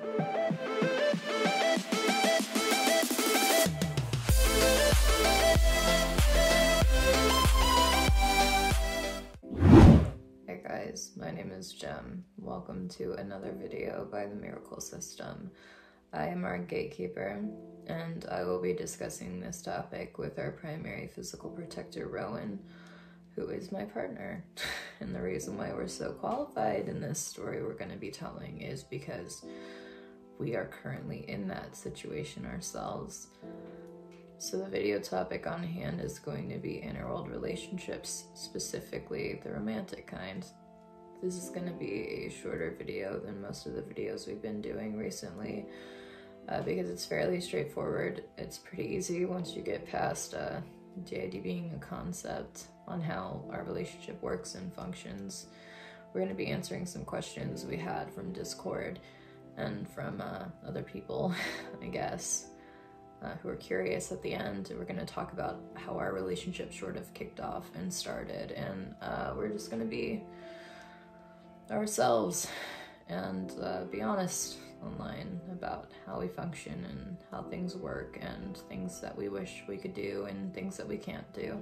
Hey guys, my name is Jem. Welcome to another video by the Miracle System. I am our gatekeeper, and I will be discussing this topic with our primary physical protector, Rowan, who is my partner. And the reason why we're so qualified in this story we're going to be telling is because we are currently in that situation ourselves. So the video topic on hand is going to be interworld relationships, specifically the romantic kind. This is going to be a shorter video than most of the videos we've been doing recently because it's fairly straightforward. It's pretty easy once you get past D.I.D being a concept on how our relationship works and functions. We're going to be answering some questions we had from Discord and from other people, I guess. Who are curious at the end. We're going to talk about how our relationship sort of kicked off and started, and we're just going to be ourselves and be honest online about how we function and how things work and things that we wish we could do and things that we can't do.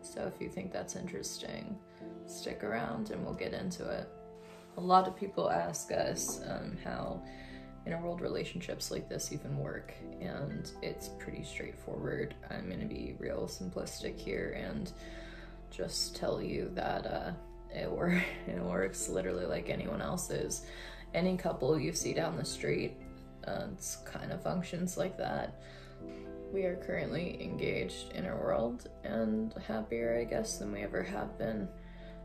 So if you think that's interesting, stick around and we'll get into it. A lot of people ask us how interworld relationships like this even work, and it's pretty straightforward. I'm going to be real simplistic here and just tell you that it works literally like anyone else's. Any couple you see down the street, it's kind of functions like that. We are currently engaged interworld and happier, I guess, than we ever have been.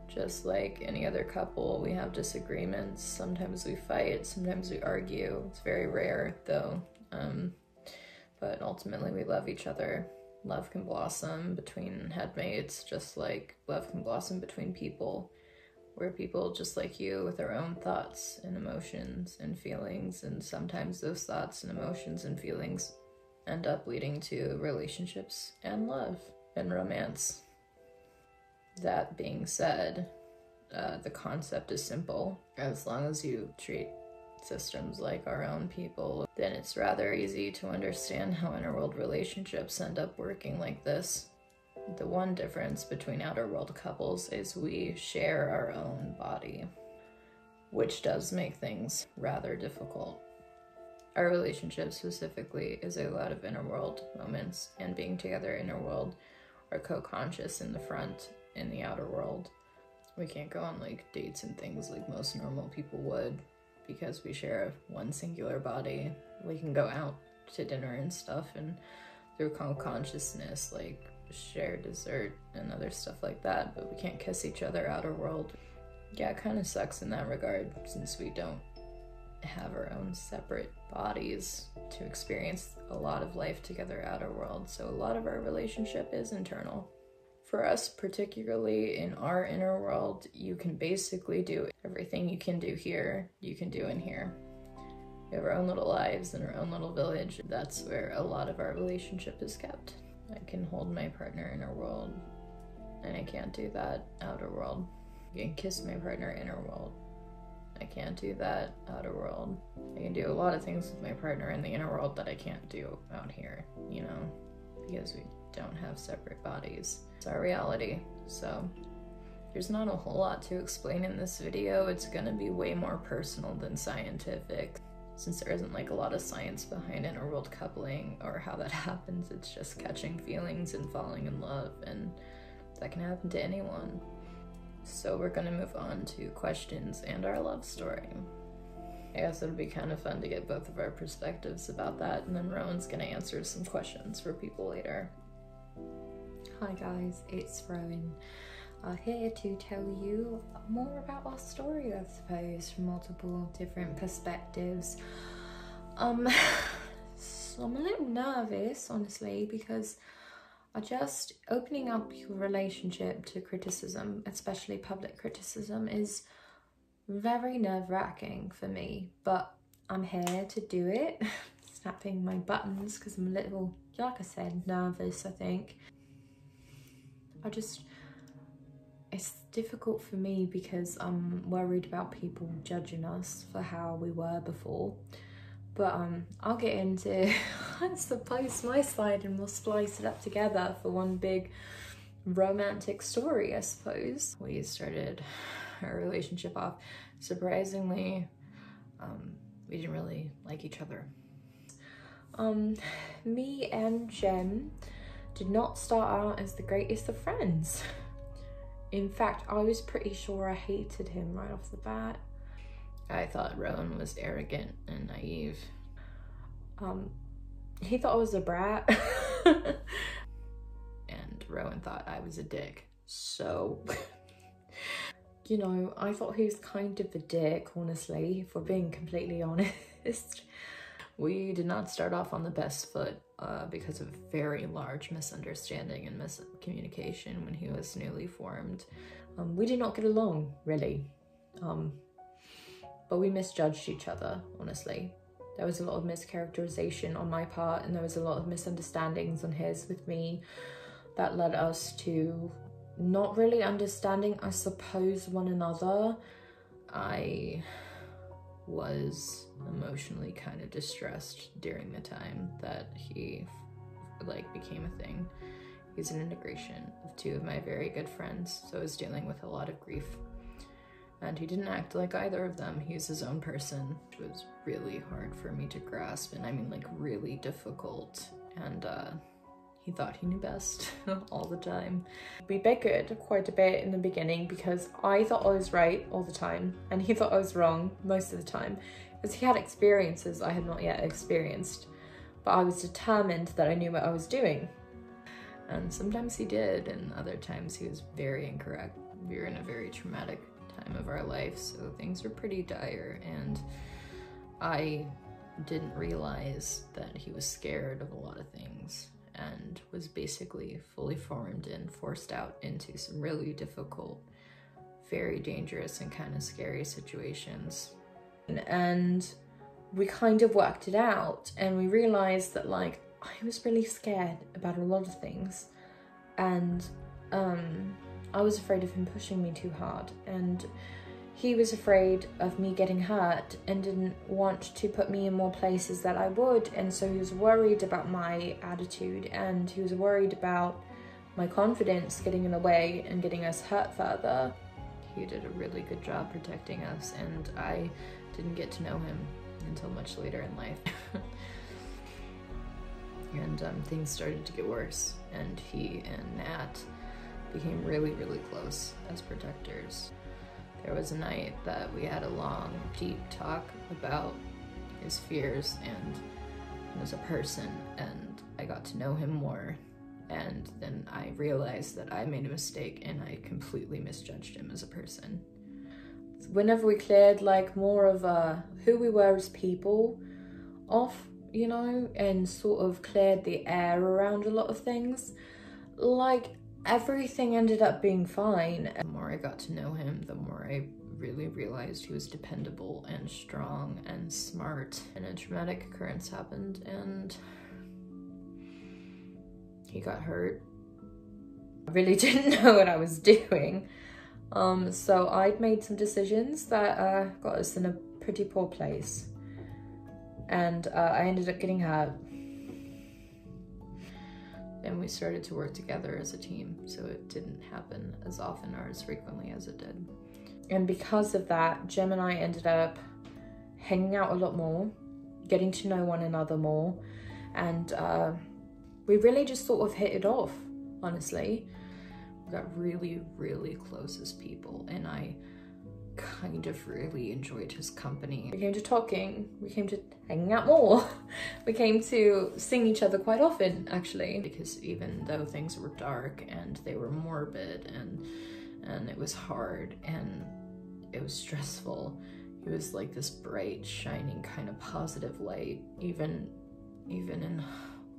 Just like any other couple, we have disagreements. Sometimes we fight, sometimes we argue. It's very rare though, but ultimately we love each other. Love can blossom between headmates, just like love can blossom between people. We're people just like you with our own thoughts and emotions and feelings, and sometimes those thoughts and emotions and feelings end up leading to relationships and love and romance. That being said, the concept is simple. As long as you treat systems like our own people, then it's rather easy to understand how interworld relationships end up working like this. The one difference between outer world couples is we share our own body, which does make things rather difficult. Our relationship specifically is a lot of interworld moments, and being together interworld are co-conscious in the front. In the outer world, we can't go on like dates and things like most normal people would because we share one singular body. We can go out to dinner and stuff, and through consciousness like share dessert and other stuff like that, but we can't kiss each other outer world. Yeah, it kind of sucks in that regard since we don't have our own separate bodies to experience a lot of life together outer world, so a lot of our relationship is internal. For us, particularly in our inner world, you can basically do everything you can do here, you can do in here. We have our own little lives and our own little village. That's where a lot of our relationship is kept. I can hold my partner inner world, and I can't do that outer world. I can kiss my partner inner world. I can't do that outer world. I can do a lot of things with my partner in the inner world that I can't do out here, you know, because we don't have separate bodies. It's our reality. So there's not a whole lot to explain in this video. It's gonna be way more personal than scientific, since there isn't like a lot of science behind interworld coupling or how that happens. It's just catching feelings and falling in love, and that can happen to anyone. So we're gonna move on to questions and our love story. I guess it'll be kind of fun to get both of our perspectives about that, and then Rowan's gonna answer some questions for people later. Hi guys, it's Rowan, here to tell you more about our story, I suppose, from multiple different perspectives. So I'm a little nervous, honestly, because just opening up your relationship to criticism, especially public criticism, is very nerve-wracking for me, but I'm here to do it. Snapping my buttons because I'm a little, like I said, nervous, I think. It's difficult for me because I'm worried about people judging us for how we were before. But I'll get into, I suppose, my side, and we'll splice it up together for one big romantic story, I suppose. We started our relationship off. Surprisingly, we didn't really like each other. Me and Jem did not start out as the greatest of friends. In fact, I was pretty sure I hated him right off the bat. I thought Rowan was arrogant and naive. He thought I was a brat. And Rowan thought I was a dick. So, you know, I thought he was kind of a dick, honestly, if we're being completely honest. We did not start off on the best foot because of very large misunderstanding and miscommunication when he was newly formed. We did not get along, really. But we misjudged each other, honestly. There was a lot of mischaracterization on my part, and there was a lot of misunderstandings on his with me that led us to not really understanding, I suppose, one another. I was emotionally kind of distressed during the time that he became a thing. He's an integration of two of my very good friends, so I was dealing with a lot of grief. And he didn't act like either of them. He's his own person. It was really hard for me to grasp, and I mean like really difficult. And he thought he knew best all the time. We bickered quite a bit in the beginning because I thought I was right all the time and he thought I was wrong most of the time, because he had experiences I had not yet experienced, but I was determined that I knew what I was doing. And sometimes he did, and other times he was very incorrect. We were in a very traumatic time of our life, so things were pretty dire, and I didn't realize that he was scared of a lot of things and was basically fully formed and forced out into some really difficult, very dangerous and kind of scary situations. And we kind of worked it out, and we realized that like I was really scared about a lot of things, and I was afraid of him pushing me too hard, and he was afraid of me getting hurt and didn't want to put me in more places that I would, and so he was worried about my attitude, and he was worried about my confidence getting in the way and getting us hurt further. He did a really good job protecting us, and I didn't get to know him until much later in life. And things started to get worse, and he and Nat became really, really close as protectors. There was a night that we had a long, deep talk about his fears and him as a person, and I got to know him more. And then I realized that I made a mistake and I completely misjudged him as a person. Whenever we cleared like more of who we were as people off, you know, and sort of cleared the air around a lot of things, like everything ended up being fine. The more I got to know him, the more I really realized he was dependable and strong and smart. And a traumatic occurrence happened and he got hurt. I really didn't know what I was doing. So I'd made some decisions that got us in a pretty poor place. And I ended up getting hurt. And we started to work together as a team, so it didn't happen as often or as frequently as it did. And because of that, Jem and I ended up hanging out a lot more, getting to know one another more, and we really just sort of hit it off, honestly. We got really, really close as people, and I kind of really enjoyed his company. We came to talking, we came to hanging out more. We came to seeing each other quite often, actually. Because even though things were dark and they were morbid and it was hard and it was stressful, he was like this bright, shining kind of positive light, even in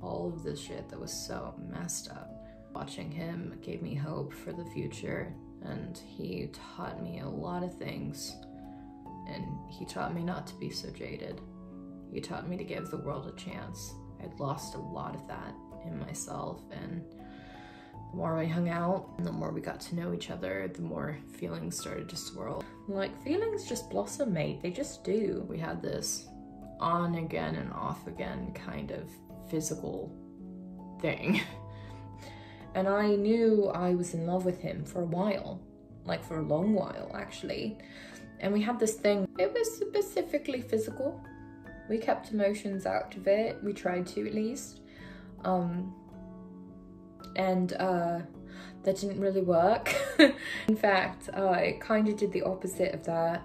all of this shit that was so messed up. Watching him gave me hope for the future, and he taught me a lot of things, and he taught me not to be so jaded. He taught me to give the world a chance. I'd lost a lot of that in myself, and The more we hung out, and the more we got to know each other, the more feelings started to swirl. Like, feelings just blossom, mate. They just do. We had this on again and off again kind of physical thing. And I knew I was in love with him for a while. Like, for a long while, actually. And we had this thing. It was specifically physical. We kept emotions out of it. We tried to, at least. That didn't really work. In fact, it kind of did the opposite of that.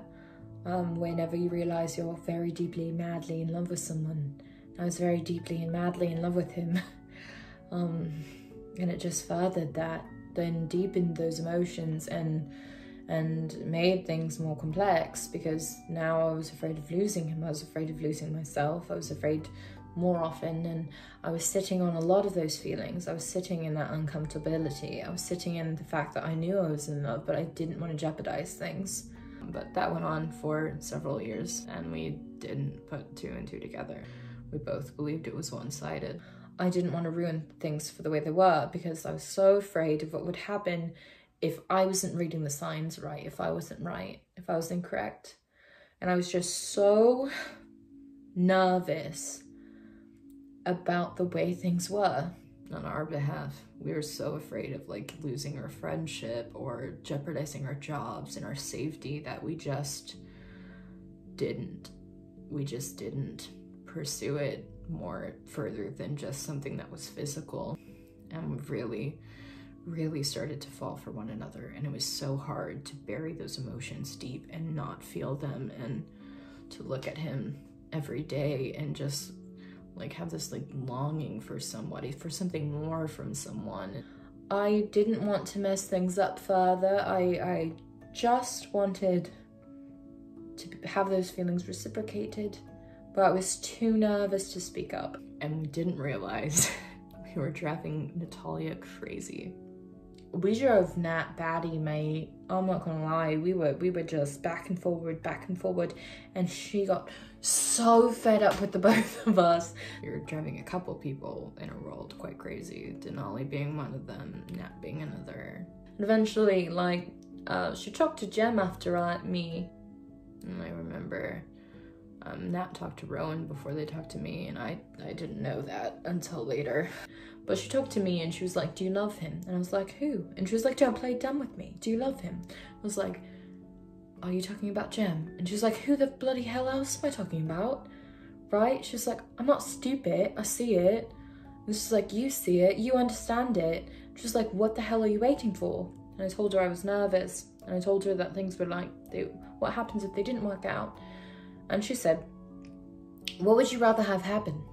Whenever you realize you're very deeply, madly in love with someone. I was very deeply and madly in love with him. And it just furthered that, then deepened those emotions and made things more complex, because now I was afraid of losing him. I was afraid of losing myself. I was afraid more often, and I was sitting on a lot of those feelings. I was sitting in that uncomfortability. I was sitting in the fact that I knew I was in love, but I didn't want to jeopardize things. But that went on for several years, and we didn't put two and two together. We both believed it was one-sided. I didn't want to ruin things for the way they were, because I was so afraid of what would happen if I wasn't reading the signs right, if I wasn't right, if I was incorrect. And I was just so nervous about the way things were on our behalf. We were so afraid of like losing our friendship or jeopardizing our jobs and our safety that we just didn't pursue it more further than just something that was physical. And we really started to fall for one another, and it was so hard to bury those emotions deep and not feel them, and to look at him every day and just like have this like longing for somebody, for something more from someone. I didn't want to mess things up further. I just wanted to have those feelings reciprocated, but I was too nervous to speak up. And we didn't realize we were driving Natalia crazy. We drove Nat batty, mate. I'm not gonna lie, we were just back and forward, and she got so fed up with the both of us. We were driving a couple people in a world quite crazy, Denali being one of them, Nat being another. And eventually, like, she talked to Jem after me, and I remember Nat talked to Rowan before they talked to me, and I didn't know that until later. But she talked to me and she was like, do you love him? And I was like, who? And she was like, don't play dumb with me. Do you love him? I was like, are you talking about Jem? And she was like, who the bloody hell else am I talking about? Right? She's like, I'm not stupid. I see it. And she's like, you see it. You understand it. She's like, what the hell are you waiting for? And I told her I was nervous. And I told her that things were like, what happens if they didn't work out? And she said, what would you rather have happen?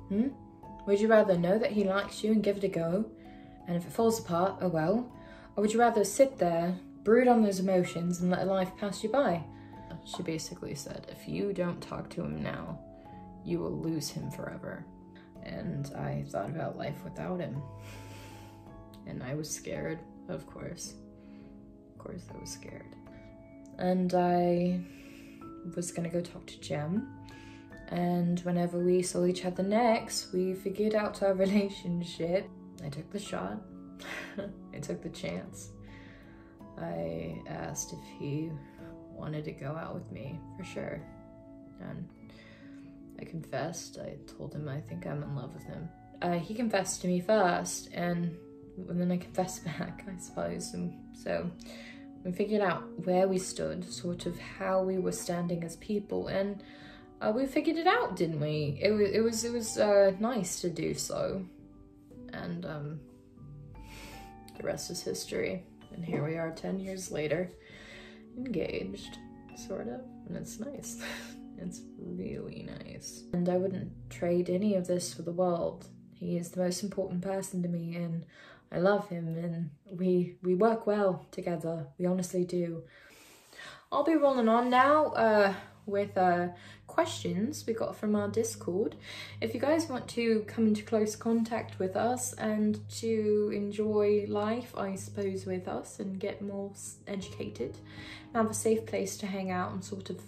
Would you rather know that he likes you and give it a go, and if it falls apart, oh well? Or would you rather sit there, brood on those emotions, and let life pass you by? She basically said, if you don't talk to him now, you will lose him forever. And I thought about life without him. And I was scared, of course. Of course I was scared. And I was gonna go talk to Jem. And whenever we saw each other next, we figured out our relationship. I took the shot. I took the chance. I asked if he wanted to go out with me, for sure. And I confessed. I told him I think I'm in love with him. He confessed to me first, and then I confessed back, I suppose. And so we figured out where we stood, sort of how we were standing as people, and we figured it out, didn't we? It was nice to do so, and the rest is history. And here we are 10 years later, engaged, sort of, and it's nice. It's really nice. And I wouldn't trade any of this for the world. He is the most important person to me, and I love him, and we work well together. We honestly do. I'll be rolling on now with questions we got from our Discord. If you guys want to come into close contact with us and to enjoy life, I suppose, with us and get more educated and have a safe place to hang out and sort of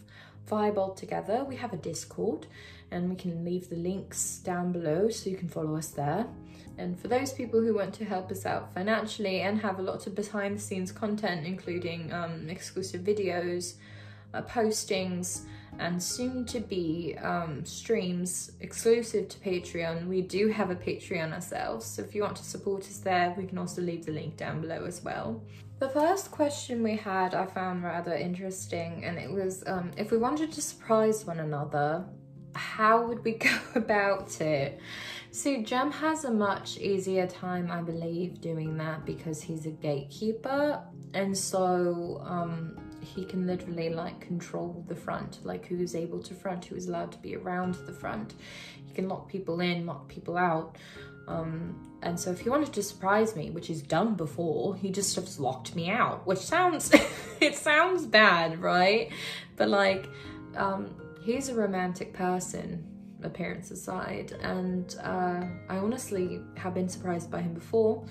vibe all together, we have a Discord, and we can leave the links down below so you can follow us there. And for those people who want to help us out financially and have a lot of behind the scenes content, including exclusive videos, postings, and soon to be streams exclusive to Patreon, we do have a Patreon ourselves. So if you want to support us there, we can also leave the link down below as well. The first question we had I found rather interesting, and it was if we wanted to surprise one another, how would we go about it? So Jem has a much easier time, I believe, doing that because he's a gatekeeper, and so he can literally like control the front, like who's able to front, who is allowed to be around the front. He can lock people in, lock people out. And so if he wanted to surprise me, which he's done before, he just locked me out, which sounds, it sounds bad, right? But like, he's a romantic person, appearance aside, and I honestly have been surprised by him before.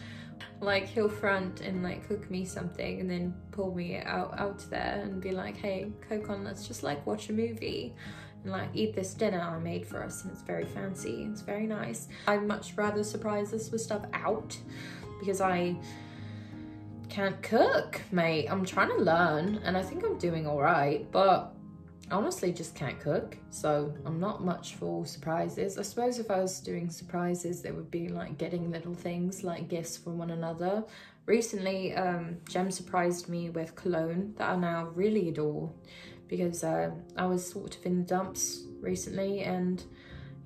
Like, he'll front and like cook me something and then pull me out there and be like, hey, Kokon, let's just like watch a movie and like eat this dinner I made for us, and it's very fancy, it's very nice. I'd much rather surprise us with stuff out because I can't cook, mate. I'm trying to learn and I think I'm doing all right, but I honestly just can't cook, so I'm not much for surprises. I suppose if I was doing surprises, it would be like getting little things like gifts from one another. Recently, Jem surprised me with cologne that I now really adore, because I was sort of in the dumps recently and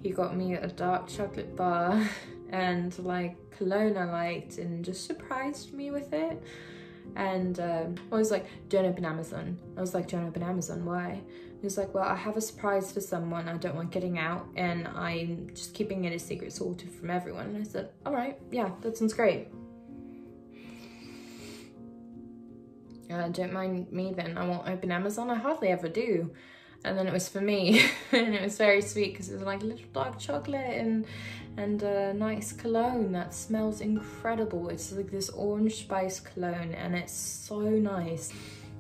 he got me a dark chocolate bar and like cologne I liked and just surprised me with it. And I was like, don't open Amazon. I was like, don't open Amazon, why? He was like, well, I have a surprise for someone I don't want getting out and I'm just keeping it a secret sort of from everyone. And I said, all right, yeah, that sounds great. Don't mind me then, I won't open Amazon, I hardly ever do. And then it was for me and it was very sweet because it was like a little dark chocolate and a nice cologne that smells incredible. It's like this orange spice cologne and it's so nice.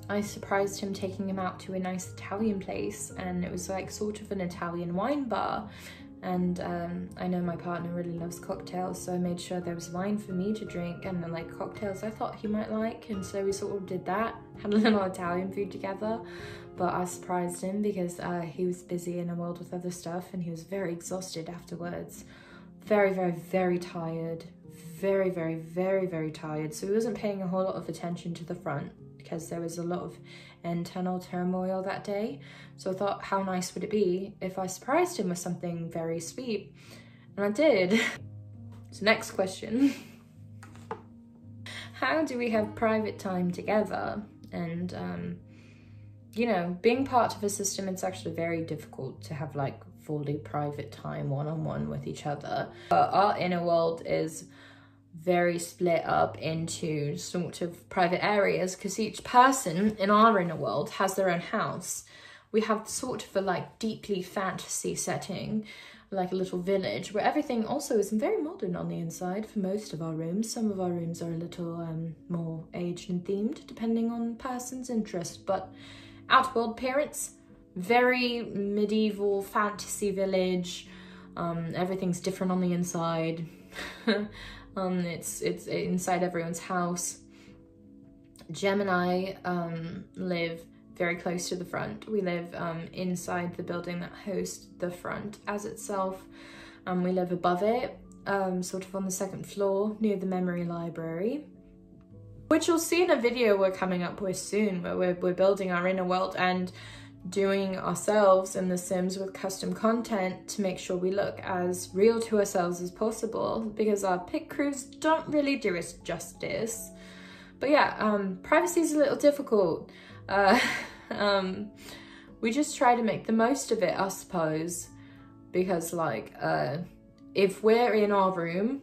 I surprised him taking him out to a nice Italian place, and it was like sort of an Italian wine bar. And I know my partner really loves cocktails, so I made sure there was wine for me to drink and then like cocktails I thought he might like, and so we sort of did that, had a little Italian food together. But I surprised him because he was busy in a world with other stuff and he was very exhausted afterwards. Very, very, very tired. Very, very, very, very tired. So he wasn't paying a whole lot of attention to the front because there was a lot of internal turmoil that day. So I thought, how nice would it be if I surprised him with something very sweet? And I did. So next question. How do we have private time together? And you know, being part of a system, it's actually very difficult to have like fully private time one-on-one with each other. Our inner world is very split up into sort of private areas because each person in our inner world has their own house. We have sort of a like deeply fantasy setting, like a little village where everything also is very modern on the inside for most of our rooms. Some of our rooms are a little more aged and themed depending on person's interest, but outworld appearance, very medieval fantasy village. Everything's different on the inside. It's inside everyone's house. Jem and I live very close to the front. We live inside the building that hosts the front as itself. We live above it, sort of on the second floor near the memory library, which you'll see in a video we're coming up with soon, where we're building our inner world and doing ourselves in The Sims with custom content to make sure we look as real to ourselves as possible, because our pic crews don't really do us justice. But yeah, privacy is a little difficult. We just try to make the most of it, I suppose, because like if we're in our room,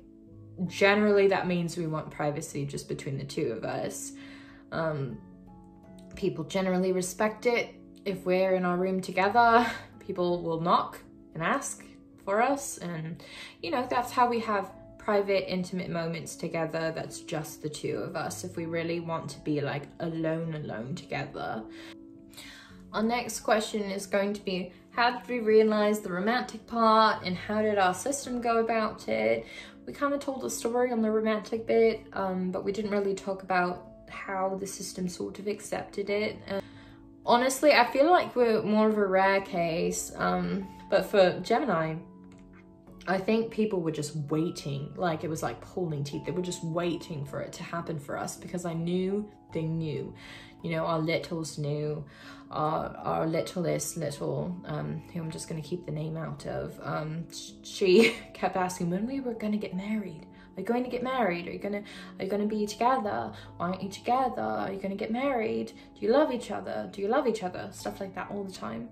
generally that means we want privacy just between the two of us. People generally respect it. If we're in our room together, people will knock and ask for us, and you know, that's how we have private, intimate moments together. That's just the two of us if we really want to be like alone together. Our next question is going to be, how did we realize the romantic part and how did our system go about it? We kind of told the story on the romantic bit, but we didn't really talk about how the system sort of accepted it. And honestly, I feel like we're more of a rare case, but for Gemini, I think people were just waiting, like it was like pulling teeth. They were just waiting for it to happen for us because I knew they knew. You know, our littles knew, our littlest little, who I'm just going to keep the name out of, she kept asking when we were going to get married. Are you going to get married? Are you going to be together? Why aren't you together? Are you going to get married? Do you love each other? Do you love each other? Stuff like that all the time.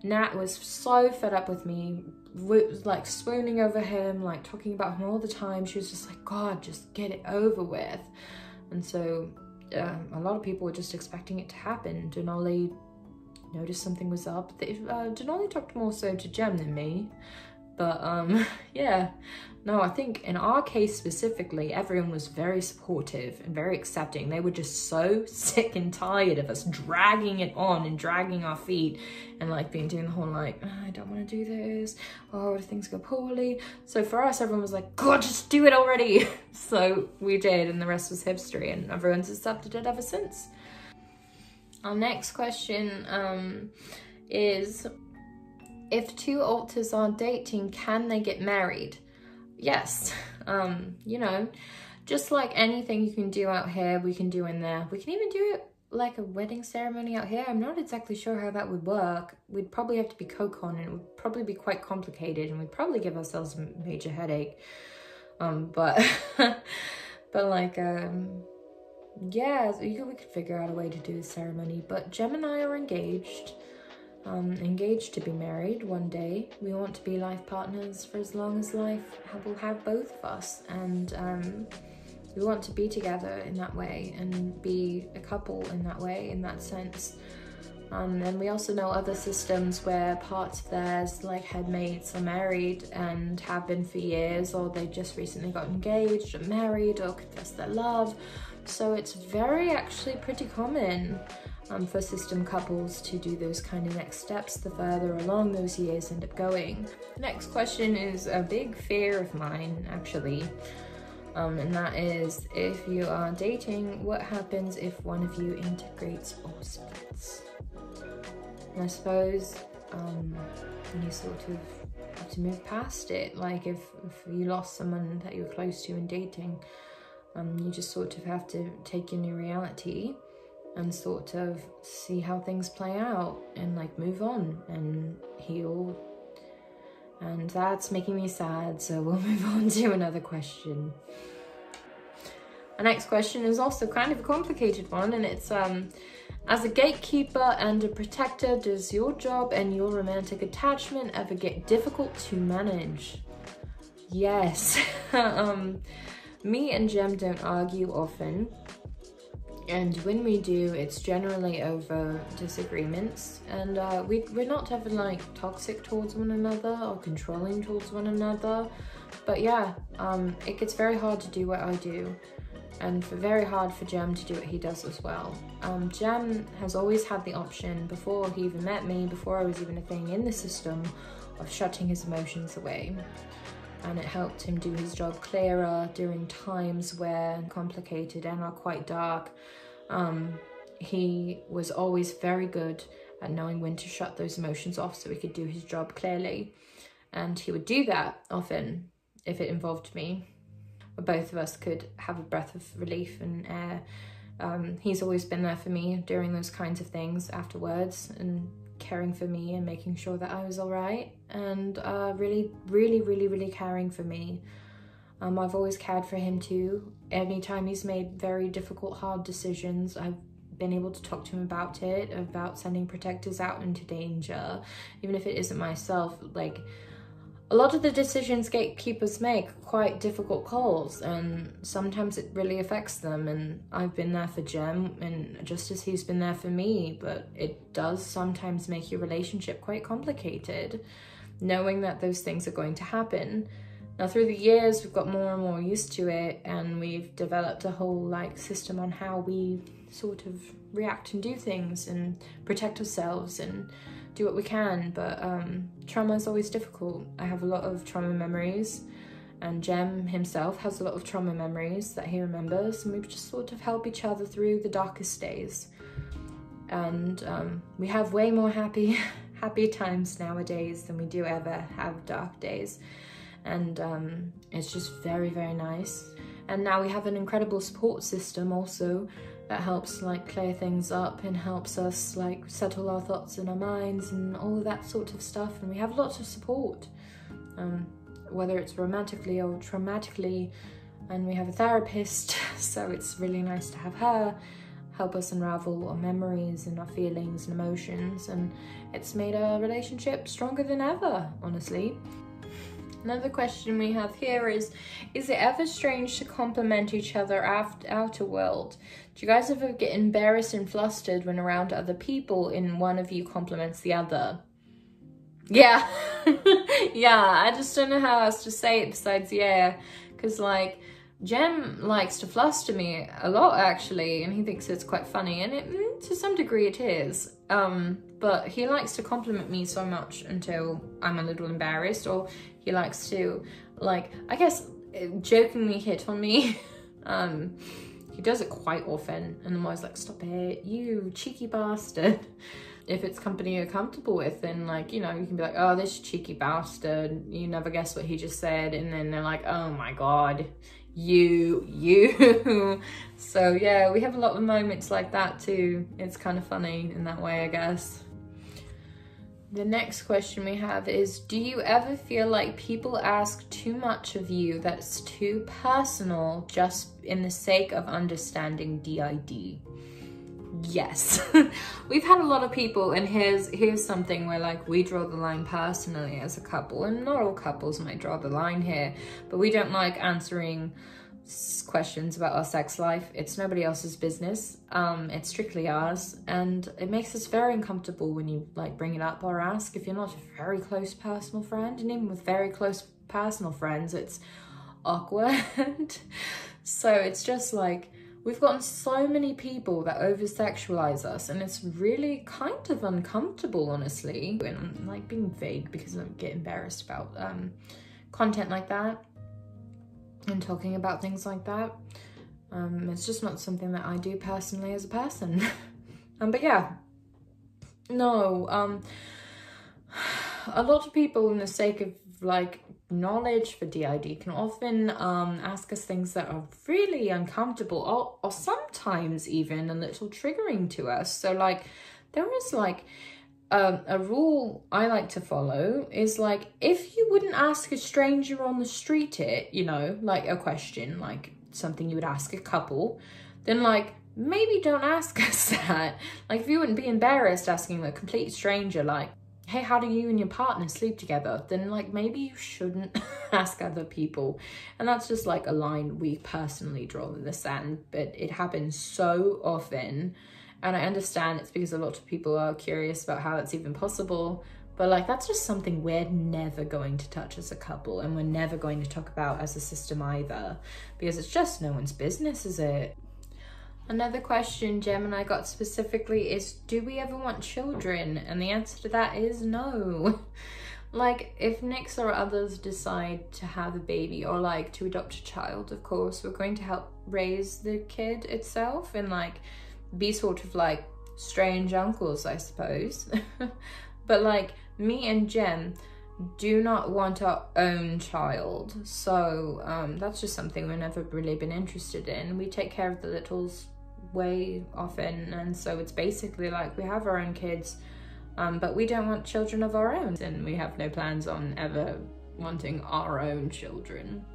Nat was so fed up with me, like swooning over him, like talking about him all the time. She was just like, God, just get it over with. And so a lot of people were just expecting it to happen. Denali noticed something was up. Denali talked more so to Jem than me. But yeah, no, I think in our case specifically, everyone was very supportive and very accepting. They were just so sick and tired of us dragging it on and dragging our feet and like doing the whole like, oh, I don't want to do this. Oh, if things go poorly. So for us, everyone was like, God, just do it already. So we did, and the rest was history, and everyone's accepted it ever since. Our next question is, if two alters are dating, can they get married? Yes. You know, just like anything you can do out here, we can do in there. We can even do it like a wedding ceremony out here. I'm not exactly sure how that would work. We'd probably have to be co-con, and it would probably be quite complicated, and we'd probably give ourselves a major headache. But like, yeah, we could figure out a way to do the ceremony. But Gem and I are engaged. Engaged to be married one day. We want to be life partners for as long as life will have both of us, and we want to be together in that way and be a couple in that way, in that sense. And we also know other systems where parts of theirs, like headmates, are married and have been for years, or they just recently got engaged or married or confessed their love. So it's actually pretty common for system couples to do those kind of next steps the further along those years end up going. The next question is a big fear of mine, actually, and that is, if you are dating, what happens if one of you integrates or splits? And I suppose you sort of have to move past it. Like if you lost someone that you were close to in dating, you just sort of have to take your new reality and sort of see how things play out and like move on and heal. And that's making me sad, so we'll move on to another question. The next question is also kind of a complicated one, and it's as a gatekeeper and a protector, does your job and your romantic attachment ever get difficult to manage? Yes. Me and Jem don't argue often, and when we do, it's generally over disagreements, and we're not ever like toxic towards one another or controlling towards one another. But yeah, it gets very hard to do what I do, and very hard for Jem to do what he does as well. Jem has always had the option, before he even met me, before I was even a thing in the system, of shutting his emotions away. And it helped him do his job clearer during times where complicated and are quite dark. He was always very good at knowing when to shut those emotions off so he could do his job clearly. And he would do that often if it involved me, where both of us could have a breath of relief and air. He's always been there for me during those kinds of things afterwards, and caring for me and making sure that I was all right, and really caring for me. I've always cared for him too. Anytime he's made very difficult, hard decisions, I've been able to talk to him about it, about sending protectors out into danger, even if it isn't myself. Like, a lot of the decisions gatekeepers make are quite difficult calls, and sometimes it really affects them, and I've been there for Jem, and just as he's been there for me, but it does sometimes make your relationship quite complicated, knowing that those things are going to happen. Now, through the years, we've got more and more used to it, and we've developed a whole like system on how we sort of react and do things and protect ourselves and do what we can, but trauma is always difficult. I have a lot of trauma memories, and Jem himself has a lot of trauma memories that he remembers, and we just sort of help each other through the darkest days. And we have way more happy times nowadays than we do ever have dark days, and it's just very, very nice. And now we have an incredible support system also that helps like clear things up and helps us like settle our thoughts in our minds and all of that sort of stuff. And we have lots of support, whether it's romantically or traumatically, and we have a therapist, so it's really nice to have her help us unravel our memories and our feelings and emotions, and it's made our relationship stronger than ever, honestly. Another question we have here is it ever strange to compliment each other outer world? Do you guys ever get embarrassed and flustered when around other people and one of you compliments the other? Yeah. Yeah, I just don't know how else to say it besides yeah, because like Jem likes to fluster me a lot actually, and he thinks it's quite funny, and it to some degree it is, but he likes to compliment me so much until I'm a little embarrassed, or he likes to, like, I guess jokingly hit on me. He does it quite often, and I'm always like, stop it, you cheeky bastard. If it's company you're comfortable with, then like, you know, you can be like, oh, this cheeky bastard, you never guess what he just said, and then they're like, oh my god, you. So yeah, we have a lot of moments like that too. It's kind of funny in that way, I guess. The next question we have is, do you ever feel like people ask too much of you that's too personal just in the sake of understanding D.I.D? Yes. We've had a lot of people, and here's something where like we draw the line personally as a couple, and not all couples might draw the line here, but we don't like answering questions about our sex life. It's nobody else's business. It's strictly ours, and it makes us very uncomfortable when you like bring it up or ask if you're not a very close personal friend, and even with very close personal friends, it's awkward. So it's just like, we've gotten so many people that over-sexualize us, and it's really kind of uncomfortable, honestly. And I'm like being vague because I get embarrassed about content like that and talking about things like that. It's just not something that I do personally as a person. But yeah, no, a lot of people, in the sake of like knowledge for D.I.D, can often ask us things that are really uncomfortable, or sometimes even a little triggering to us. So like, there is like a rule I like to follow is like, if you wouldn't ask a stranger on the street you know, like a question, like something you would ask a couple, then like maybe don't ask us that. Like if you wouldn't be embarrassed asking a complete stranger like, hey, how do you and your partner sleep together? Then like maybe you shouldn't ask other people. And that's just like a line we personally draw in the sand, but it happens so often. And I understand it's because a lot of people are curious about how that's even possible, but like that's just something we're never going to touch as a couple, and we're never going to talk about as a system either, because it's just no one's business, is it? Another question Jem and I got specifically is, do we ever want children? And the answer to that is no. Like, if Nix or others decide to have a baby or like to adopt a child, of course, we're going to help raise the kid itself and like be sort of like strange uncles, I suppose. But like, me and Jem do not want our own child. So that's just something we've never really been interested in. We take care of the littles way often, and so it's basically like we have our own kids, but we don't want children of our own, and we have no plans on ever wanting our own children.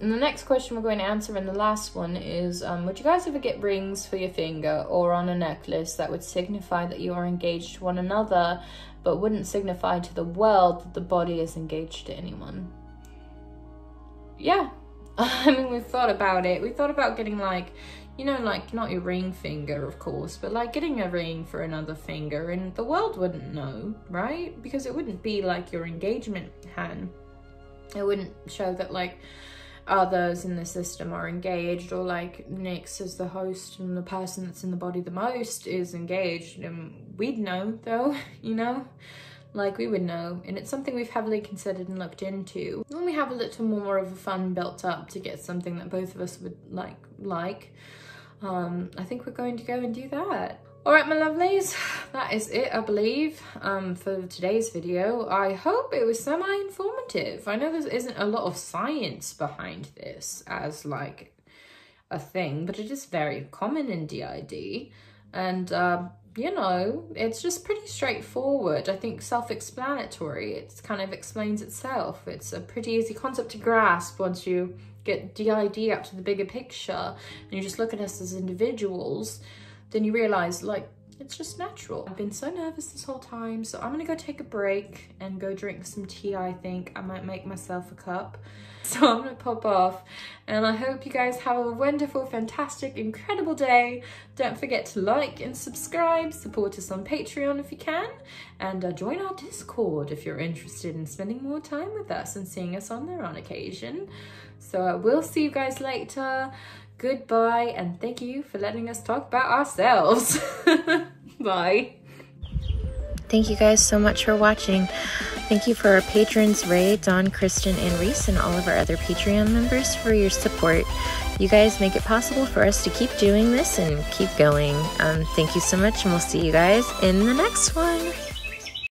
And the next question we're going to answer, and the last one, is would you guys ever get rings for your finger or on a necklace that would signify that you are engaged to one another, but wouldn't signify to the world that the body is engaged to anyone? Yeah. I mean, we've thought about it. We thought about getting like, you know, like not your ring finger, of course, but like getting a ring for another finger, and the world wouldn't know, right? Because it wouldn't be like your engagement hand. It wouldn't show that like, others in the system are engaged, or like Nyx is the host and the person that's in the body the most is engaged, and we'd know though, you know, like we would know. And it's something we've heavily considered and looked into. When we have a little more of a fund built up to get something that both of us would like, I think we're going to go and do that. All right, my lovelies, that is it, I believe, for today's video. I hope it was semi-informative. I know there isn't a lot of science behind this as like a thing, but it is very common in D.I.D. And, you know, it's just pretty straightforward. I think self-explanatory. It kind of explains itself. It's a pretty easy concept to grasp once you get D.I.D. out to the bigger picture and you just look at us as individuals. Then you realize, like, it's just natural. I've been so nervous this whole time, so I'm gonna go take a break and go drink some tea. I think I might make myself a cup. So I'm gonna pop off, and I hope you guys have a wonderful, fantastic, incredible day. Don't forget to like and subscribe, support us on Patreon if you can, and join our Discord if you're interested in spending more time with us and seeing us on there on occasion. So I will see you guys later. Goodbye, and thank you for letting us talk about ourselves. Bye. Thank you guys so much for watching. Thank you for our patrons, Ray, Dawn, Kristen, and Reese, and all of our other Patreon members for your support. You guys make it possible for us to keep doing this and keep going. Thank you so much, and we'll see you guys in the next one.